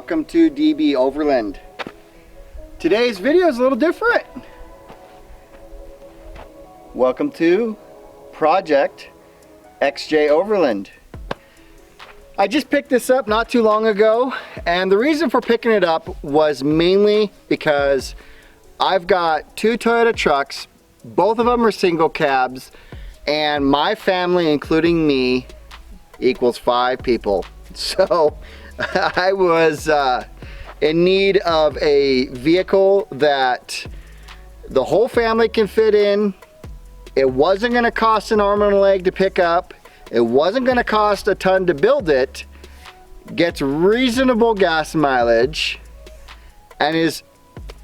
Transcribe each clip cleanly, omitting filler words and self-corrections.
welcome to DB Overland. Today's video is a little different. Welcome to Project XJ Overland. I just picked this up not too long ago, and the reason for picking it up was mainly because I've got two Toyota trucks, both of them are single cabs, and my family, including me, equals 5 people. So I was in need of a vehicle that the whole family can fit in. It wasn't going to cost an arm and a leg to pick up. It wasn't going to cost a ton to build it. Gets reasonable gas mileage and is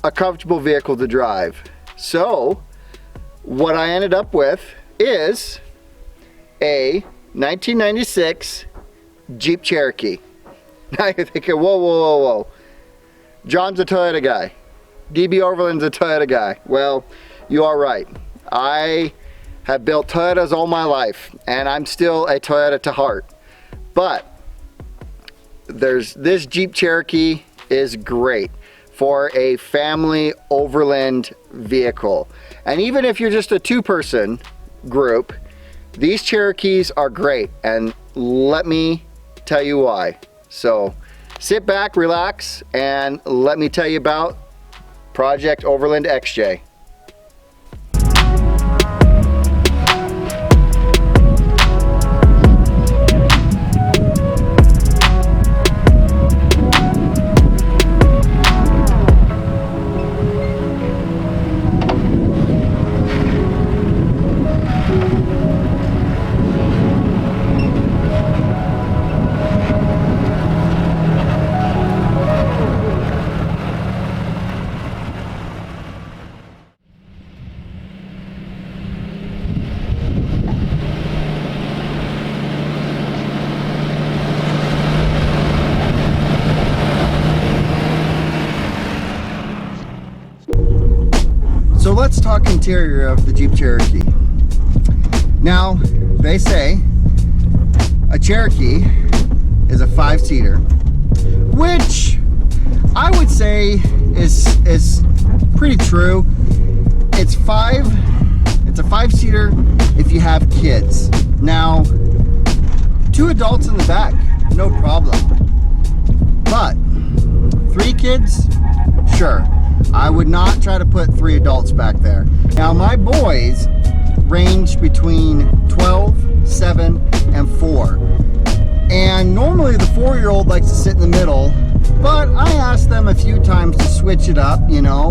a comfortable vehicle to drive. So what I ended up with is a 1996 Jeep Cherokee. Now you're thinking, whoa, whoa, whoa, whoa. John's a Toyota guy. DB Overland's a Toyota guy. Well, you are right. I have built Toyotas all my life, and I'm still a Toyota to heart. But this Jeep Cherokee is great for a family Overland vehicle. And even if you're just a 2-person group, these Cherokees are great, and let me tell you why. So sit back, relax, and let me tell you about Project Overland XJ. So let's talk interior of the Jeep Cherokee. Now, they say a Cherokee is a 5-seater, which I would say is pretty true. It's a 5-seater if you have kids. Now, 2 adults in the back, no problem. But 3 kids, sure. I would not try to put 3 adults back there. Now my boys range between 12, 7, and 4. And normally the 4-year-old likes to sit in the middle, but I asked them a few times to switch it up, you know,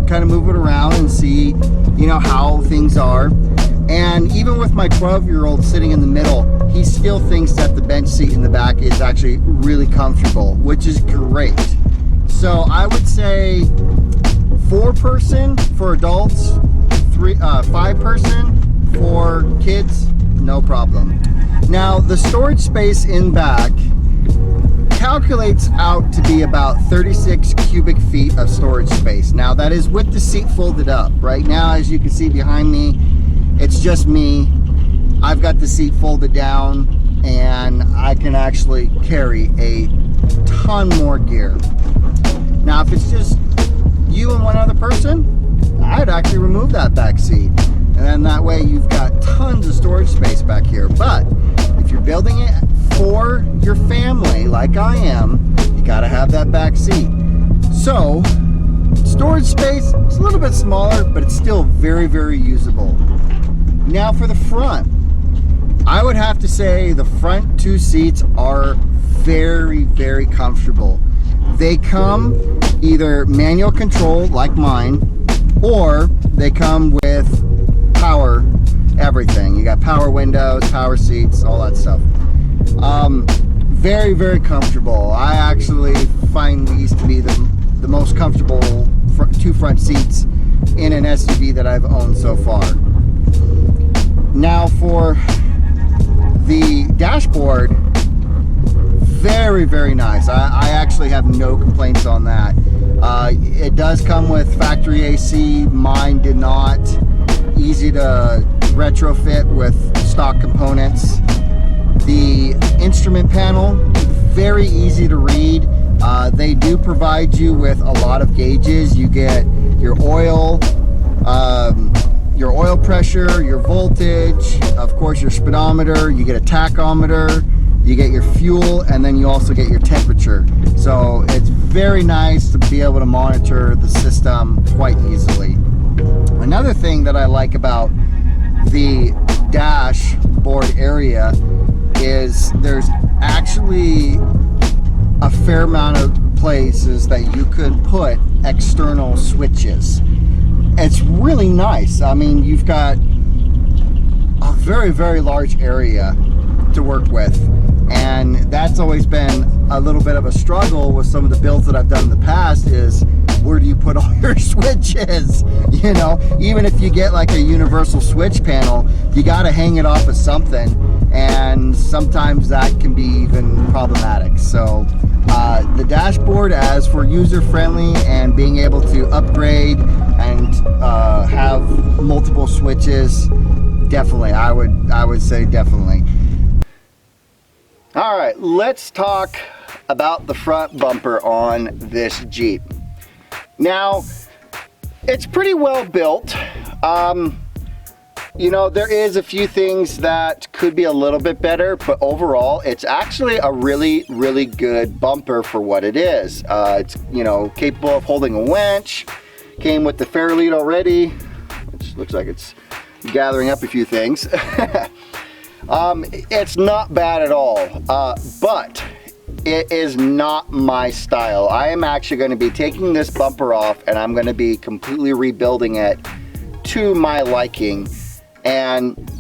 kind of move it around and see, you know, how things are. And even with my 12-year-old sitting in the middle, he still thinks that the bench seat in the back is actually really comfortable, which is great. So I would say 4-person for adults, 5-person for kids, no problem. Now the storage space in back calculates out to be about 36 cubic feet of storage space. Now that is with the seat folded up. Right now, as you can see behind me, it's just me. I've got the seat folded down and I can actually carry a ton more gear. Now if it's just you and one other person, I'd actually remove that back seat, and then that way you've got tons of storage space back here. But if you're building it for your family like I am, you gotta have that back seat. So storage space, it's a little bit smaller, but it's still very, very usable. Now for the front, I would have to say the front 2 seats are very, very comfortable. They come either manual control like mine, or they come with power everything. You got power windows, power seats, all that stuff. Very, very comfortable. I actually find these to be the most comfortable 2 front seats in an SUV that I've owned so far. Now for the dashboard, very, very nice. I actually have no complaints on that. It does come with factory AC. Mine did not. Easy to retrofit with stock components. The instrument panel, very easy to read. They do provide you with a lot of gauges. You get your oil pressure, your voltage, of course your speedometer, you get a tachometer, you get your fuel, and then you also get your temperature. So it's very nice to be able to monitor the system quite easily. Another thing that I like about the dashboard area is there's actually a fair amount of places that you could put external switches. It's really nice. I mean, you've got a very, very large area to work with, and that's always been a little bit of a struggle with some of the builds that I've done in the past, is where do you put all your switches? You know, even if you get like a universal switch panel, you got to hang it off of something, and sometimes that can be even problematic. So the dashboard, as for user friendly and being able to upgrade and have multiple switches, definitely, I would say definitely. All right, let's talk about the front bumper on this Jeep. Now, it's pretty well built. You know, there is a few things that could be a little bit better, but overall, it's actually a really, really good bumper for what it is. It's, you know, capable of holding a winch. Came with the fair lead already, which looks like it's gathering up a few things. It's not bad at all, but it is not my style. I am actually going to be taking this bumper off, and I'm going to be completely rebuilding it to my liking. And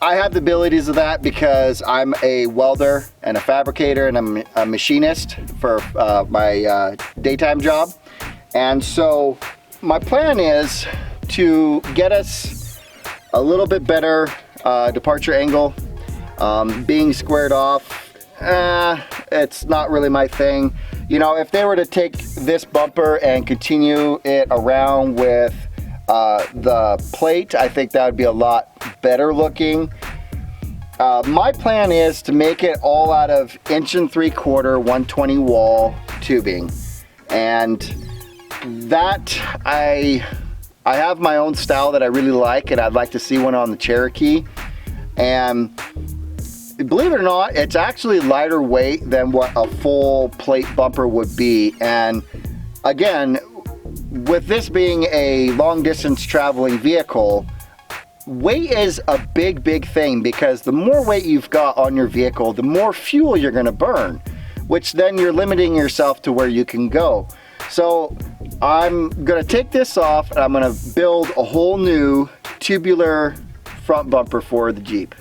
I have the abilities of that because I'm a welder and a fabricator, and I'm a machinist for my daytime job. And so my plan is to get us a little bit better departure angle. Being squared off, it's not really my thing. You know, if they were to take this bumper and continue it around with the plate, I think that would be a lot better looking. My plan is to make it all out of 1 3/4 120 wall tubing, and that I have my own style that I really like, and I'd like to see one on the Cherokee. And believe it or not, it's actually lighter weight than what a full plate bumper would be. And again, with this being a long distance traveling vehicle, weight is a big thing, because the more weight you've got on your vehicle, the more fuel you're going to burn, which then you're limiting yourself to where you can go. So I'm going to take this off, and I'm going to build a whole new tubular front bumper for the Jeep.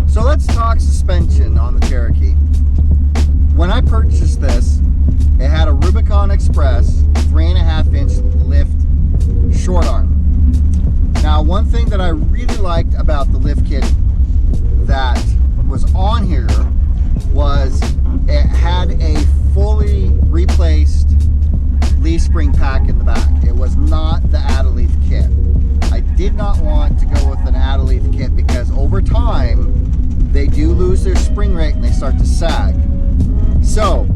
So let's talk suspension on the Cherokee. When I purchased this, it had a Rubicon Express 3.5-inch lift short arm. Now, one thing that I really liked about the lift kit that was on here was it had a fully replaced leaf spring pack in the back. It was not the add-a-leaf kit. I did not want to go with an add-a-leaf kit because over time they do lose their spring rate and they start to sag. So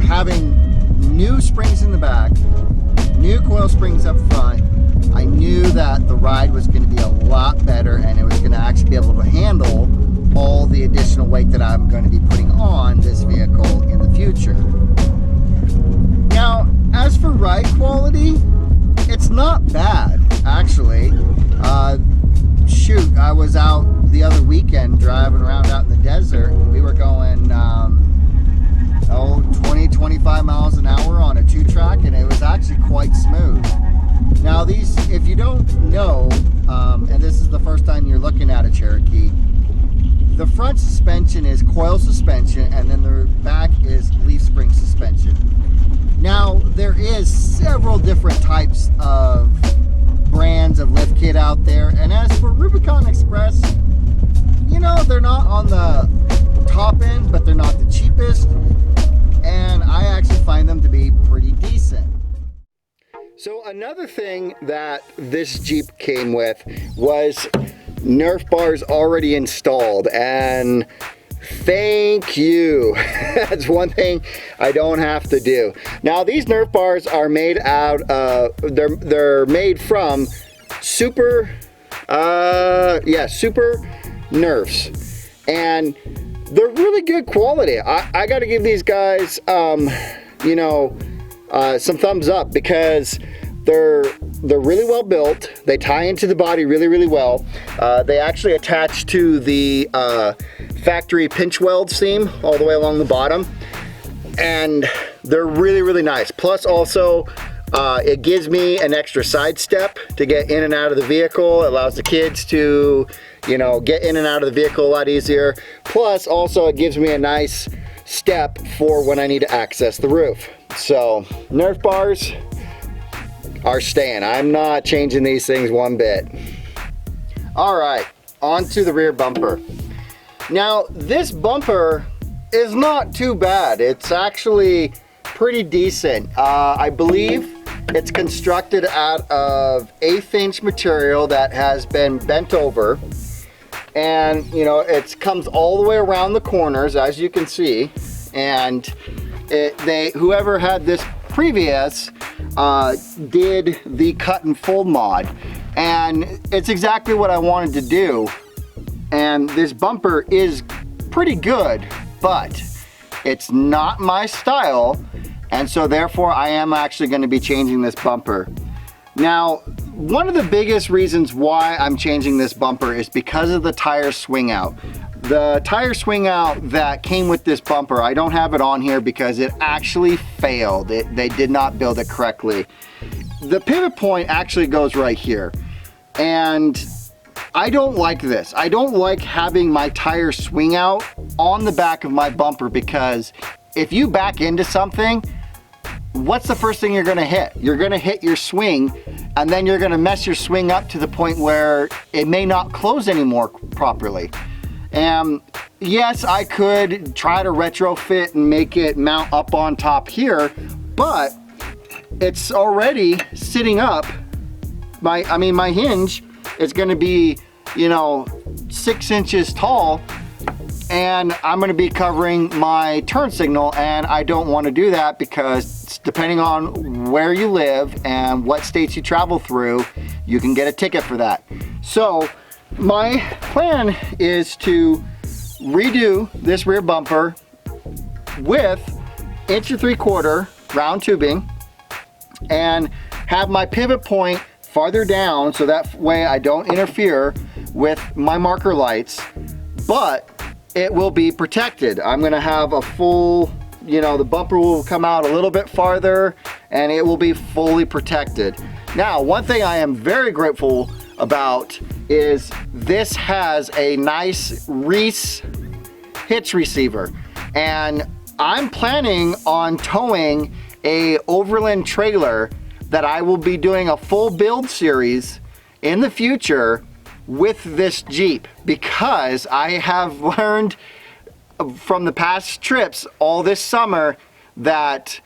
having new springs in the back, new coil springs up front, I knew that the ride was going to be a lot better, and it was going to actually be able to handle all the additional weight that I'm going to be putting on this vehicle in the future. Now, as for ride quality, it's not bad, actually. Shoot, I was out the other weekend driving around out in the desert, and we were going 20-25 miles an hour on a 2-track, and it was actually quite smooth. Now these, if you don't know, and this is the first time you're looking at a Cherokee, the front suspension is coil suspension, and then the back is leaf spring suspension. Now, there is several different types of brands of lift kit out there, and as for Rubicon Express, you know, they're not on the top end, but they're not the cheapest, and I actually find them to be pretty decent. So another thing that this Jeep came with was Nerf Bars already installed, and thank you. That's one thing I don't have to do. Now these Nerf Bars are made out of, they're made from Super Nerfs, and they're really good quality. I got to give these guys, you know, some thumbs up, because they're really well built. They tie into the body really well. They actually attach to the factory pinch weld seam all the way along the bottom, and they're really nice. Plus also it gives me an extra side step to get in and out of the vehicle. It allows the kids to, you know, get in and out of the vehicle a lot easier. Plus also it gives me a nice step for when I need to access the roof. So Nerf Bars are staying. I'm not changing these things one bit. All right, on to the rear bumper. Now this bumper is not too bad. It's actually pretty decent. I believe it's constructed out of 1/8 inch material that has been bent over, and you know, it comes all the way around the corners, as you can see, and whoever had this previous did the cut and fold mod, and it's exactly what I wanted to do. And this bumper is pretty good, but it's not my style, and so therefore I am actually going to be changing this bumper. Now, one of the biggest reasons why I'm changing this bumper is because of the tire swing out. The tire swing out that came with this bumper, I don't have it on here because it actually failed. They did not build it correctly. The pivot point actually goes right here, and I don't like this. I don't like having my tire swing out on the back of my bumper, because if you back into something, what's the first thing you're gonna hit? You're gonna hit your swing, and then you're gonna mess your swing up to the point where it may not close anymore properly. And yes, I could try to retrofit and make it mount up on top here, but it's already sitting up. My hinge is gonna be, you know, 6 inches tall, and I'm gonna be covering my turn signal, and I don't wanna do that, because depending on where you live and what states you travel through, you can get a ticket for that. So my plan is to redo this rear bumper with 1.75 inch round tubing, and have my pivot point farther down, so that way I don't interfere with my marker lights, but it will be protected. I'm gonna have a full, you know, the bumper will come out a little bit farther, and it will be fully protected. Now, one thing I am very grateful about is this has a nice Reese hitch receiver, and I'm planning on towing a Overland trailer that I will be doing a full build series in the future with this Jeep, because I have learned from the past trips all this summer that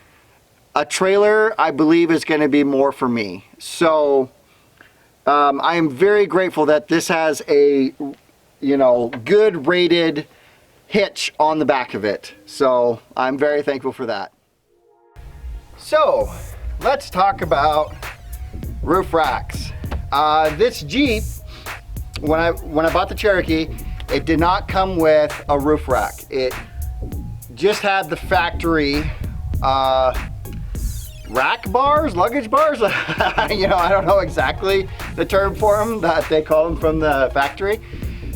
a trailer, I believe, is going to be more for me. So I am very grateful that this has a, you know, good rated hitch on the back of it. So I'm very thankful for that. So let's talk about roof racks. This Jeep, when I bought the Cherokee, it did not come with a roof rack. It just had the factory rack bars, luggage bars. You know, I don't know exactly the term for them, that they call them from the factory.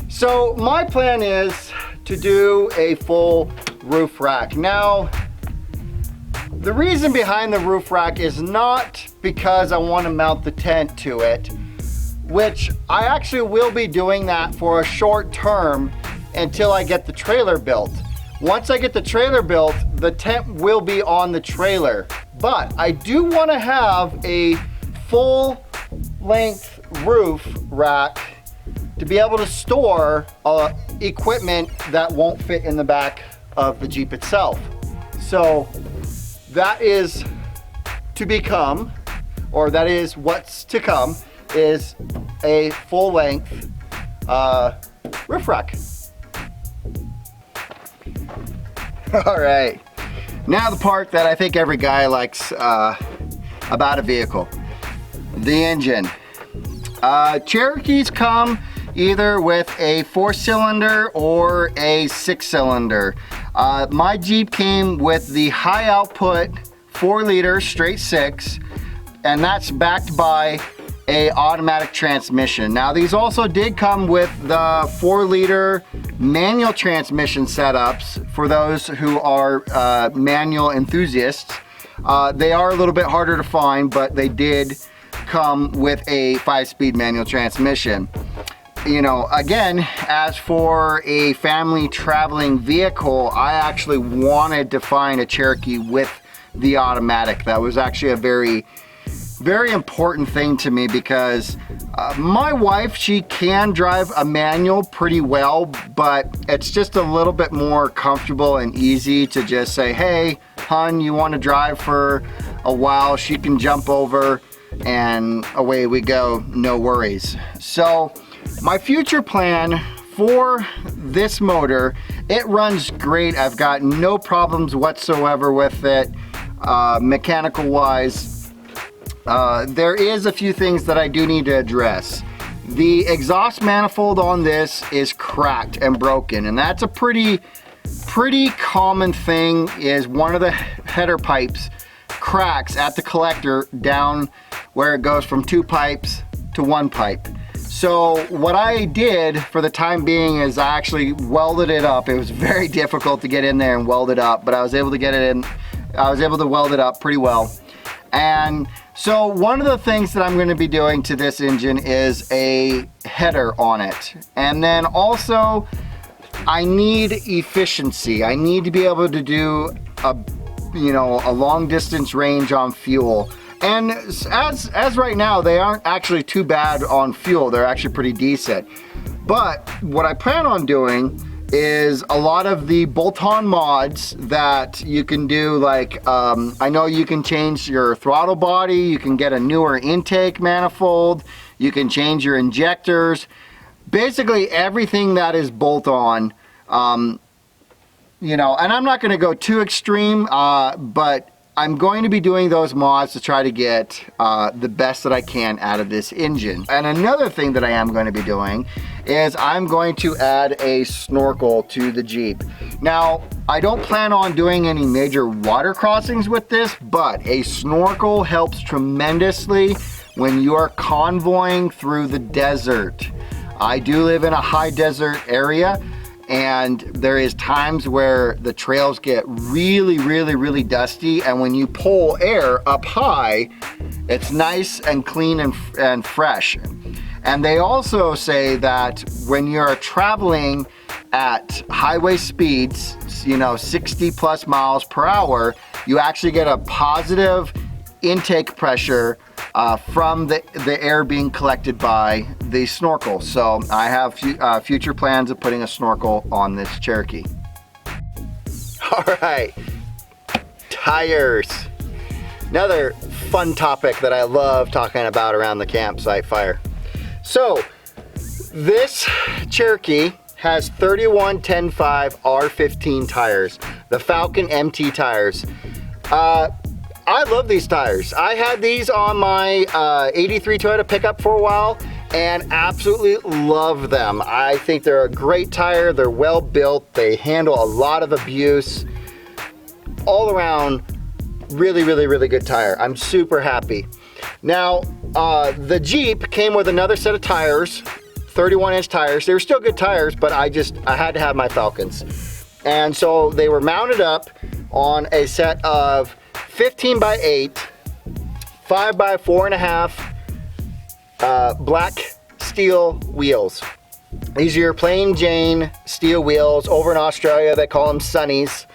So my plan is to do a full roof rack. Now, the reason behind the roof rack is not because I want to mount the tent to it, which I actually will be doing that for a short term until I get the trailer built. Once I get the trailer built, the tent will be on the trailer. but I do want to have a full length roof rack to be able to store equipment that won't fit in the back of the Jeep itself. So that is to become, or that is what's to come, is a full length roof rack. All right, now the part that I think every guy likes about a vehicle, the engine. Cherokees come either with a 4-cylinder or a 6-cylinder. My Jeep came with the high output 4-liter straight 6, and that's backed by a automatic transmission. Now these also did come with the 4-liter manual transmission setups for those who are manual enthusiasts. They are a little bit harder to find, but they did come with a 5-speed manual transmission. You know, again, as for a family traveling vehicle, I actually wanted to find a Cherokee with the automatic. That was actually a very important thing to me, because my wife, she can drive a manual pretty well, but it's just a little bit more comfortable and easy to just say, hey, hun, you want to drive for a while? She can jump over and away we go, no worries. So my future plan for this motor, it runs great. I've got no problems whatsoever with it, mechanical wise. There is a few things that I do need to address. The exhaust manifold on this is cracked and broken, and that's a pretty common thing. Is one of the header pipes cracks at the collector down where it goes from 2 pipes to 1 pipe. So what I did for the time being is I actually welded it up. It was very difficult to get in there and weld it up, but I was able to get it in. I was able to weld it up pretty well. And so one of the things that I'm going to be doing to this engine is a header on it. And then also I need efficiency. I need to be able to do a long distance range on fuel. And as right now, they aren't actually too bad on fuel. They're actually pretty decent. But what I plan on doing is a lot of the bolt-on mods that you can do, like I know you can change your throttle body, you can get a newer intake manifold, you can change your injectors, basically everything that is bolt-on. You know, and I'm not going to go too extreme, but I'm going to be doing those mods to try to get the best that I can out of this engine. And another thing that I am going to be doing is I'm going to add a snorkel to the Jeep. Now, I don't plan on doing any major water crossings with this, but a snorkel helps tremendously when you are convoying through the desert. I do live in a high desert area, and there is times where the trails get really dusty, and when you pull air up high, it's nice and clean and fresh. And they also say that when you're traveling at highway speeds, 60 plus miles per hour, you actually get a positive intake pressure from the air being collected by the snorkel. So I have future plans of putting a snorkel on this Cherokee. All right, tires. Another fun topic that I love talking about around the campsite fire. So this Cherokee has 31 10.5 R15 tires, the Falcon MT tires. I love these tires. I had these on my 83 Toyota pickup for a while and absolutely love them. I think they're a great tire. They're well built. They handle a lot of abuse. All around, really good tire. I'm super happy. Now, the Jeep came with another set of tires, 31-inch tires. They were still good tires, but I had to have my Falcons. And so they were mounted up on a set of 15 by 8, 5 by 4.5 black steel wheels. These are your plain Jane steel wheels. Over in Australia, they call them sunnies.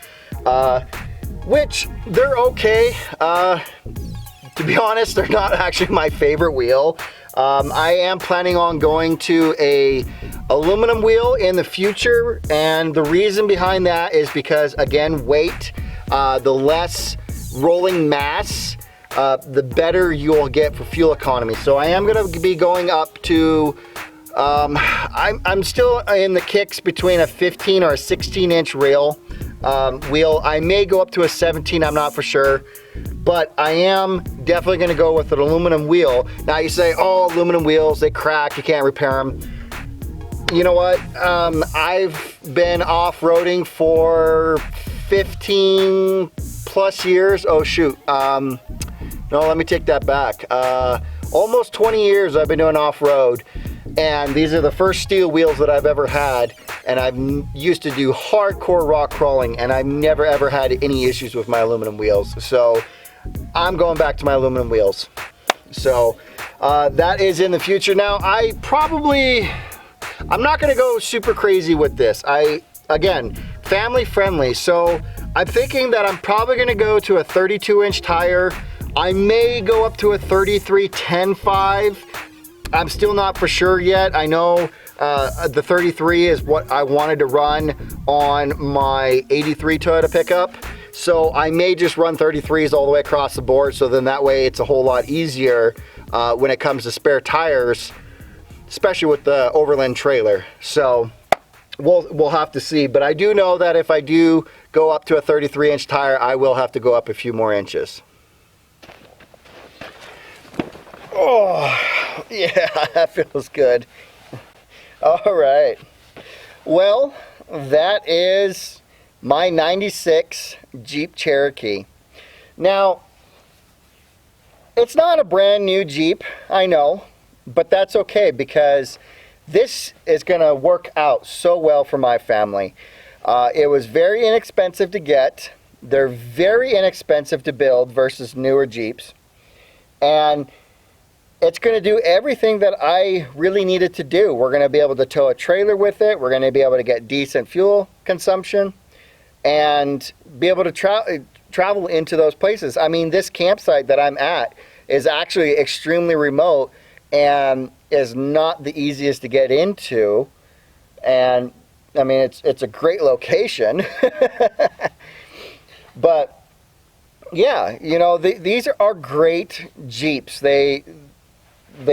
which they're okay. To be honest, they're not actually my favorite wheel. I am planning on going to a aluminum wheel in the future, and the reason behind that is because, again, weight, the less rolling mass, the better you'll get for fuel economy. So I am going to be going up to, I'm still in the kicks between a 15 or a 16 inch rail wheel. I may go up to a 17, I'm not for sure, but I am definitely going to go with an aluminum wheel. Now you say, oh, aluminum wheels, they crack, you can't repair them. You know what? I've been off-roading for 15 plus years. Oh shoot. No, let me take that back. Almost 20 years I've been doing off-road, and these are the first steel wheels that I've ever had, and I've used to do hardcore rock crawling, and I've never ever had any issues with my aluminum wheels. So I'm going back to my aluminum wheels. So that is in the future. Now I'm not gonna go super crazy with this. Again, family friendly. So I'm thinking that I'm probably gonna go to a 32 inch tire. I may go up to a 33 10.5. I'm still not for sure yet. I know the 33 is what I wanted to run on my 83 Toyota pickup. So I may just run 33s all the way across the board. So then that way it's a whole lot easier when it comes to spare tires, especially with the Overland trailer. So we'll have to see. But I do know that if I do go up to a 33 inch tire, I will have to go up a few more inches. Oh, yeah, that feels good. All right. Well, that is my 96 Jeep Cherokee. Now, it's not a brand new Jeep, I know, but that's okay because this is going to work out so well for my family. It was very inexpensive to get. They're very inexpensive to build versus newer Jeeps. And it's going to do everything that I really needed to do. We're going to be able to tow a trailer with it. We're going to be able to get decent fuel consumption and be able to travel into those places. I mean, this campsite that I'm at is actually extremely remote and is not the easiest to get into. And I mean, it's a great location. But yeah, you know, these are great Jeeps. They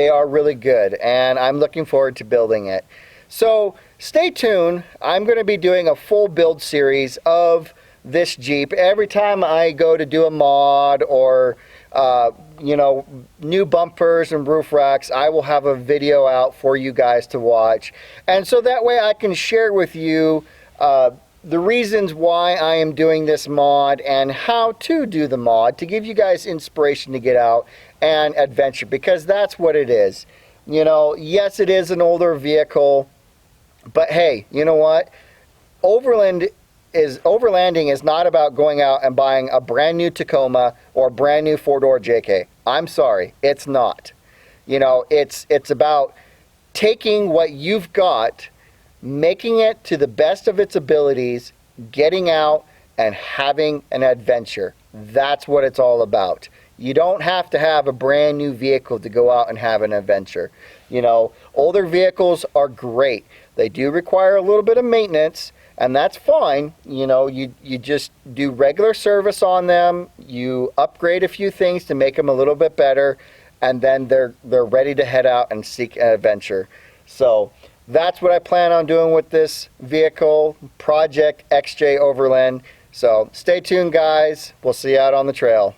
are really good, and I'm looking forward to building it. So stay tuned. I'm going to be doing a full build series of this Jeep. Every time I go to do a mod or you know, new bumpers and roof racks, I will have a video out for you guys to watch. And so that way I can share with you the reasons why I am doing this mod and how to do the mod, to give you guys inspiration to get out and adventure, because that's what it is. You know, yes, it is an older vehicle, but hey, you know what? Overlanding is not about going out and buying a brand new Tacoma or a brand new four-door JK. I'm sorry, it's not. You know, it's about taking what you've got, making it to the best of its abilities, getting out and having an adventure. That's what it's all about. You don't have to have a brand new vehicle to go out and have an adventure. You know, older vehicles are great. They do require a little bit of maintenance, and that's fine. You know, you just do regular service on them, you upgrade a few things to make them a little bit better, and then they're ready to head out and seek an adventure. So that's what I plan on doing with this vehicle, Project XJ Overland. So stay tuned, guys. We'll see you out on the trail.